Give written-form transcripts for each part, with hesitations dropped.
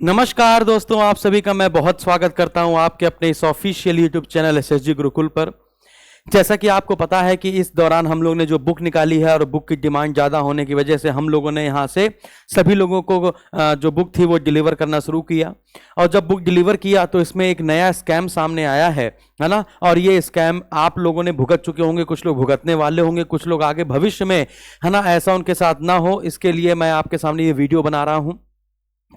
नमस्कार दोस्तों, आप सभी का मैं बहुत स्वागत करता हूं आपके अपने इस official YouTube channel SSG Gurukul पर। जैसा कि आपको पता है कि इस दौरान हम लोग ने जो बुक निकाली है और बुक की डिमांड ज़्यादा होने की वजह से हम लोगों ने यहाँ से सभी लोगों को जो बुक थी वो डिलीवर करना शुरू किया। और जब बुक डिलीवर किया तो इसमें एक नया स्कैम सामने आया है ना। और ये स्कैम आप लोगों ने भुगत चुके होंगे, कुछ लोग भुगतने वाले होंगे, कुछ लोग आगे भविष्य में है ना ऐसा उनके साथ ना हो, इसके लिए मैं आपके सामने ये वीडियो बना रहा हूँ।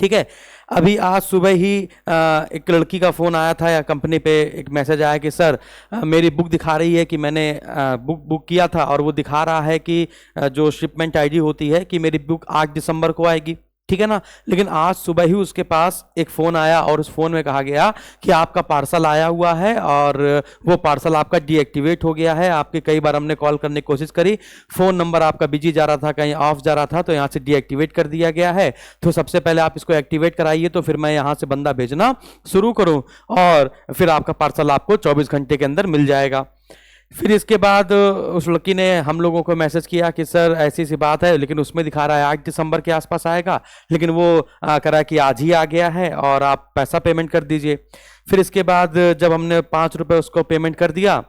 ठीक है। अभी आज सुबह ही एक लड़की का फ़ोन आया था या कंपनी पे एक मैसेज आया कि सर मेरी बुक दिखा रही है कि मैंने बुक किया था और वो दिखा रहा है कि जो शिपमेंट आईडी होती है कि मेरी बुक 8 दिसंबर को आएगी। ठीक है ना। लेकिन आज सुबह ही उसके पास एक फ़ोन आया और उस फ़ोन में कहा गया कि आपका पार्सल आया हुआ है और वो पार्सल आपका डीएक्टिवेट हो गया है। आपके कई बार हमने कॉल करने की कोशिश करी, फ़ोन नंबर आपका बिजी जा रहा था, कहीं ऑफ जा रहा था, तो यहाँ से डीएक्टिवेट कर दिया गया है। तो सबसे पहले आप इसको एक्टिवेट कराइए तो फिर मैं यहाँ से बंदा भेजना शुरू करूँ और फिर आपका पार्सल आपको 24 घंटे के अंदर मिल जाएगा। फिर इसके बाद उस लड़की ने हम लोगों को मैसेज किया कि सर ऐसी सी बात है, लेकिन उसमें दिखा रहा है 8 दिसंबर के आसपास आएगा, लेकिन वो कह रहा है कि आज ही आ गया है और आप पैसा पेमेंट कर दीजिए। फिर इसके बाद जब हमने 5 रुपये उसको पेमेंट कर दिया,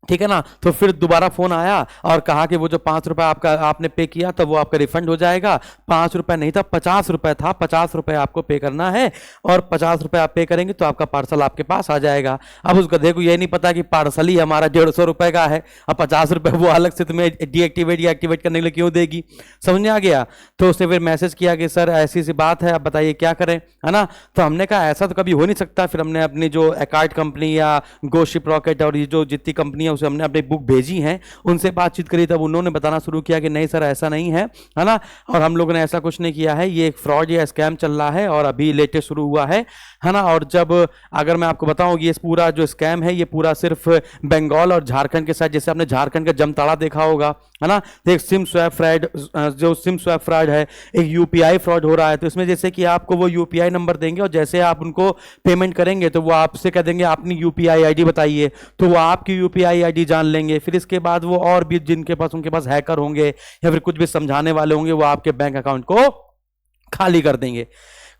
ठीक है ना, तो फिर दोबारा फोन आया और कहा कि वो जो 5 रुपये आपने पे किया था वो आपका रिफंड हो जाएगा। 5 रुपये नहीं था, 50 रुपये था। 50 रुपये आपको पे करना है और 50 रुपये आप पे करेंगे तो आपका पार्सल आपके पास आ जाएगा। अब उस गधे को ये नहीं पता कि पार्सल ही हमारा 150 रुपये का है, अब 50 रुपये वो अलग से तुम्हें डीएक्टिवेट या एक्टिवेट करने के लिए क्यों देगी। समझ में आ गया। तो उसने फिर मैसेज किया कि सर ऐसी सी बात है, अब बताइए क्या करें, है ना। तो हमने कहा ऐसा तो कभी हो नहीं सकता। फिर हमने अपनी जो एकार्ट कंपनी या गोशिप रॉकेट और ये जो जितनी कंपनी उसे हमने अपनी बुक भेजी हैं, उनसे बातचीत करी, तब उन्होंने बताना शुरू किया कि नहीं सर ऐसा नहीं है ना, और हम लोगों ने ऐसा कुछ नहीं किया है, ये एक फ्रॉड या स्कैम चल रहा है और अभी लेटेस्ट शुरू हुआ है ना। और जब अगर मैं आपको बताऊं कि ये पूरा जो स्कैम है ये पूरा सिर्फ बंगाल और झारखंड के साथ, जैसे आपने झारखंड का जमताड़ा देखा होगा, है ना। एक सिम स्वैप फ्रॉड, जो सिम स्वैप फ्रॉड है, एक यूपीआई फ्रॉड हो रहा है। तो इसमें जैसे कि आपको वो यूपीआई नंबर देंगे और जैसे आप उनको पेमेंट करेंगे तो वो आपसे कह देंगे अपनी यूपीआई आईडी बताइए, तो वो आपकी यूपीआई आईडी जान लेंगे। फिर इसके बाद वो और भी जिनके पास उनके पास हैकर होंगे या फिर कुछ भी समझाने वाले होंगे, वो आपके बैंक अकाउंट को खाली कर देंगे।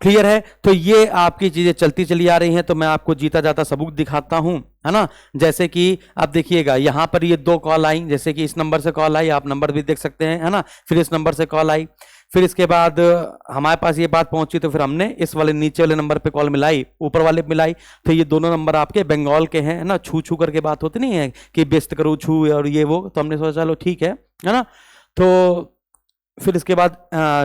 क्लियर है। तो ये आपकी चीजें चलती चली आ रही हैं। तो मैं आपको जीता जाता सबूत दिखाता हूं, है ना। जैसे कि आप देखिएगा यहां पर ये 2 कॉल आई, जैसे कि इस नंबर से कॉल आई, आप नंबर भी देख सकते हैं, है ना। फिर इस नंबर से कॉल आई, फिर इसके बाद हमारे पास ये बात पहुंची तो फिर हमने इस वाले नीचे वाले नंबर पे कॉल मिलाई, ऊपर वाले पे मिलाई। तो ये दोनों नंबर आपके बंगाल के हैं, है ना। छू छू करके बात होती नहीं है कि बेस्त करो छू और ये वो, तो हमने सोचा चलो ठीक है ना। तो फिर इसके बाद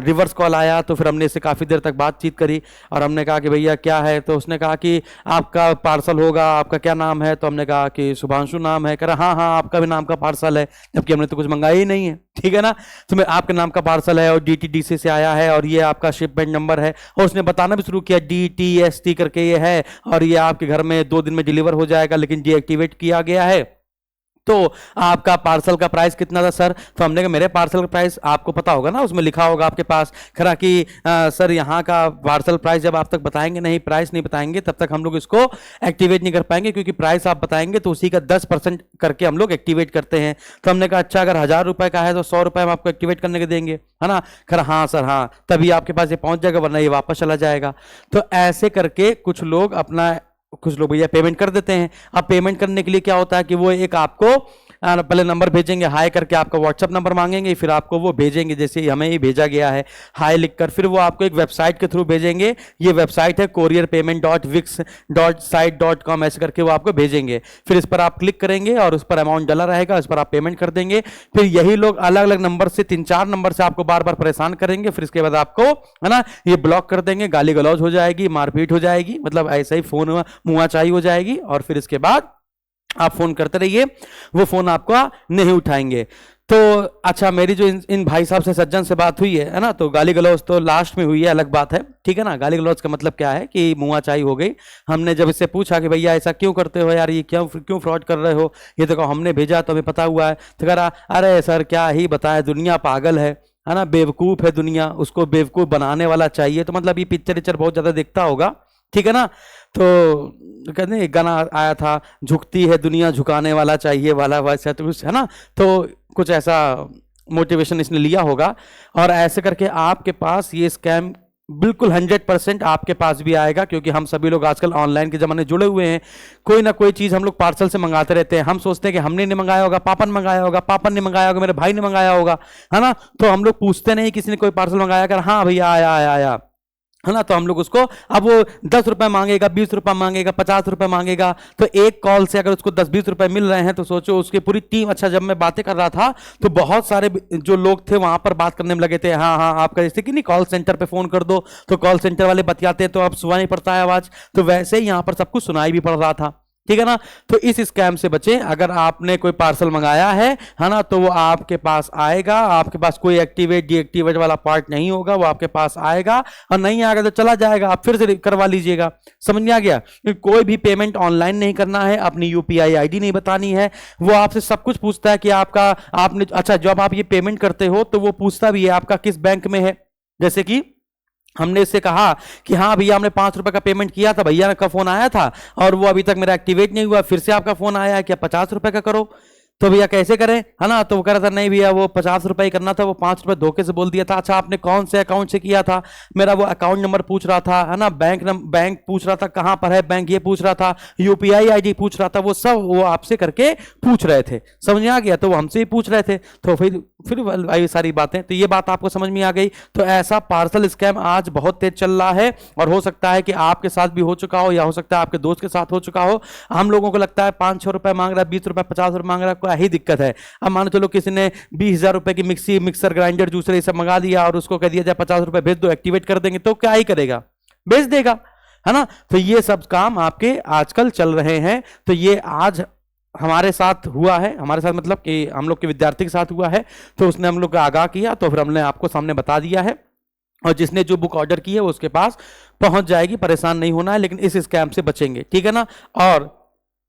रिवर्स कॉल आया तो फिर हमने इससे काफ़ी देर तक बातचीत करी और हमने कहा कि भैया क्या है। तो उसने कहा कि आपका पार्सल होगा, आपका क्या नाम है। तो हमने कहा कि शुभांशु नाम है। कह रहा हाँ हाँ आपका भी नाम का पार्सल है, जबकि हमने तो कुछ मंगाया ही नहीं है। ठीक है ना। तो मैं आपके नाम का पार्सल है और डीटीडीसी से आया है और ये आपका शिपमेंट नंबर है। और उसने बताना भी शुरू किया DTST करके ये है और ये आपके घर में 2 दिन में डिलीवर हो जाएगा, लेकिन डीएक्टिवेट किया गया है। तो आपका पार्सल का प्राइस कितना था सर। तो हमने कहा मेरे पार्सल का प्राइस आपको पता होगा ना, उसमें लिखा होगा आपके पास। खरा कि सर यहाँ का पार्सल प्राइस जब आप तक बताएंगे नहीं, प्राइस नहीं बताएंगे, तब तक हम लोग इसको एक्टिवेट नहीं कर पाएंगे, क्योंकि प्राइस आप बताएंगे तो उसी का 10% करके हम लोग एक्टिवेट करते हैं। तो हमने कहा अच्छा अगर 1000 रुपये का है तो 100 रुपये हम आपको एक्टिवेट करने के देंगे, है ना। खरा हाँ सर हाँ, तभी आपके पास ये पहुँच जाएगा, वरना ये वापस चला जाएगा। तो ऐसे करके कुछ लोग भैया पेमेंट कर देते हैं। अब पेमेंट करने के लिए क्या होता है कि वो एक आपको पहले नंबर भेजेंगे हाई करके, आपका व्हाट्सअप नंबर मांगेंगे, फिर आपको वो भेजेंगे जैसे हमें ही भेजा गया है हाई लिखकर। फिर वो आपको एक वेबसाइट के थ्रू भेजेंगे। ये वेबसाइट है courierpayment.wix.site.com, ऐसे करके वो आपको भेजेंगे। फिर इस पर आप क्लिक करेंगे और उस पर अमाउंट डला रहेगा, उस पर आप पेमेंट कर देंगे। फिर यही लोग अलग अलग नंबर से 3-4 नंबर से आपको बार बार परेशान करेंगे। फिर इसके बाद आपको, है ना, ये ब्लॉक कर देंगे, गाली गलौज हो जाएगी, मारपीट हो जाएगी, मतलब ऐसा ही फोन मुआचाई हो जाएगी। और फिर इसके बाद आप फोन करते रहिए, वो फोन आपका नहीं उठाएंगे। तो अच्छा, मेरी जो इन भाई साहब से सज्जन से बात हुई है ना, तो गाली गलौज तो लास्ट में हुई है, अलग बात है। ठीक है ना। गाली गलौज का मतलब क्या है कि मुआचाई हो गई। हमने जब इससे पूछा कि भैया ऐसा क्यों करते हो यार, ये क्यों फ्रॉड कर रहे हो, ये तो हमने भेजा तो हमें पता हुआ है। तो कह रहा अरे सर क्या ही बताए, दुनिया पागल है ना, बेवकूफ़ है दुनिया, उसको बेवकूफ़ बनाने वाला चाहिए। तो मतलब ये पिक्चर बहुत ज़्यादा देखता होगा। ठीक है ना। तो कहते हैं गाना आया था, झुकती है दुनिया झुकाने वाला चाहिए वाला, वैसा तो कुछ है ना। तो कुछ ऐसा मोटिवेशन इसने लिया होगा और ऐसे करके आपके पास ये स्कैम बिल्कुल 100% आपके पास भी आएगा, क्योंकि हम सभी लोग आजकल ऑनलाइन के जमाने जुड़े हुए हैं। कोई ना कोई चीज हम लोग पार्सल से मंगाते रहते हैं। हम सोचते हैं कि हमने नहीं मंगाया होगा, पापा ने मंगाया होगा, पापा ने मंगाया होगा, मेरे भाई ने मंगाया होगा, है ना। तो हम लोग पूछते नहीं किसी ने कोई पार्सल मंगाया कर, हाँ भैया आया आया आया, है ना। तो हम लोग उसको, अब वो 10 रुपए मांगेगा, 20 रुपए मांगेगा, 50 रुपए मांगेगा, तो एक कॉल से अगर उसको 10-20 रुपए मिल रहे हैं तो सोचो उसकी पूरी टीम। अच्छा, जब मैं बातें कर रहा था तो बहुत सारे जो लोग थे वहां पर बात करने में लगे थे, हाँ हाँ आपका जैसे कि नहीं कॉल सेंटर पे फोन कर दो तो कॉल सेंटर वाले बतियाते हैं तो अब सुनाई पड़ता है आवाज, तो वैसे ही यहां पर सब कुछ सुनाई भी पड़ रहा था, ठीक है ना। तो इस स्कैम से बचें। अगर आपने कोई पार्सल मंगाया है ना, तो वो आपके पास आएगा, आपके पास कोई एक्टिवेट डीएक्टिवेट वाला पार्ट नहीं होगा, वो आपके पास आएगा, और नहीं आएगा तो चला जाएगा, आप फिर से करवा लीजिएगा। समझ में आ गया। कोई भी पेमेंट ऑनलाइन नहीं करना है, अपनी यूपीआई आईडी नहीं बतानी है, वो आपसे सब कुछ पूछता है कि आपका, आपने, अच्छा जब आप ये पेमेंट करते हो तो वो पूछता भी है आपका किस बैंक में है। जैसे कि हमने इससे कहा कि हाँ भैया हमने 5 रुपए का पेमेंट किया था, भैया का फोन आया था और वो अभी तक मेरा एक्टिवेट नहीं हुआ, फिर से आपका फोन आया है कि 50 रुपए का करो, तो भैया कैसे करें, है ना। तो वो कह रहा था नहीं भैया वो 50 रुपए ही करना था, वो 5 रुपए धोखे से बोल दिया था। अच्छा आपने कौन से अकाउंट से किया था, मेरा वो अकाउंट नंबर पूछ रहा था, है ना, बैंक पूछ रहा था, कहां पर है बैंक ये पूछ रहा था, यूपीआई आईडी पूछ रहा था, वो सब वो आपसे करके पूछ रहे थे। समझ में आ गया। तो वो हमसे ही पूछ रहे थे, तो फिर ये सारी बातें, तो ये बात आपको समझ में आ गई। तो ऐसा पार्सल स्कैम आज बहुत तेज चल रहा है, और हो सकता है कि आपके साथ भी हो चुका हो, या हो सकता है आपके दोस्त के साथ हो चुका हो। हम लोगों को लगता है 5-6 रुपए मांग रहा है, 20 रुपए 50 रुपए मांग रहा है, क्या ही दिक्कत है। अब मान चलो किसी ने 20,000 रुपए की मिक्सर ग्राइंडर जूसर ये सब मंगा दिया और उसको कह दिया जाए 50 रुपए भेज दो, एक्टिवेट कर देंगे, तो क्या ही करेगा, भेज देगा, है ना। तो ये सब काम आपके आजकल चल रहे हैं। तो ये आज हमारे साथ हुआ है, हमारे साथ मतलब कि हम लोग के विद्यार्थी के साथ हुआ है, तो उसने हम लोग को आगाह किया, तो फिर हमने आपको सामने बता दिया है, और जिसने जो बुक ऑर्डर की है वो उसके पास पहुंच जाएगी। परेशान नहीं होना है, लेकिन इस स्कैम से बचेंगे, ठीक है ना। और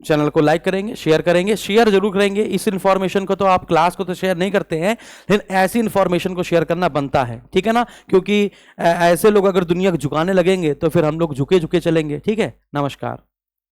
चैनल को लाइक करेंगे, शेयर जरूर करेंगे। इस इंफॉर्मेशन को तो आप क्लास को तो शेयर नहीं करते हैं, लेकिन ऐसी इंफॉर्मेशन को शेयर करना बनता है, ठीक है ना, क्योंकि ऐसे लोग अगर दुनिया को झुकाने लगेंगे तो फिर हम लोग झुके झुके चलेंगे। ठीक है, नमस्कार।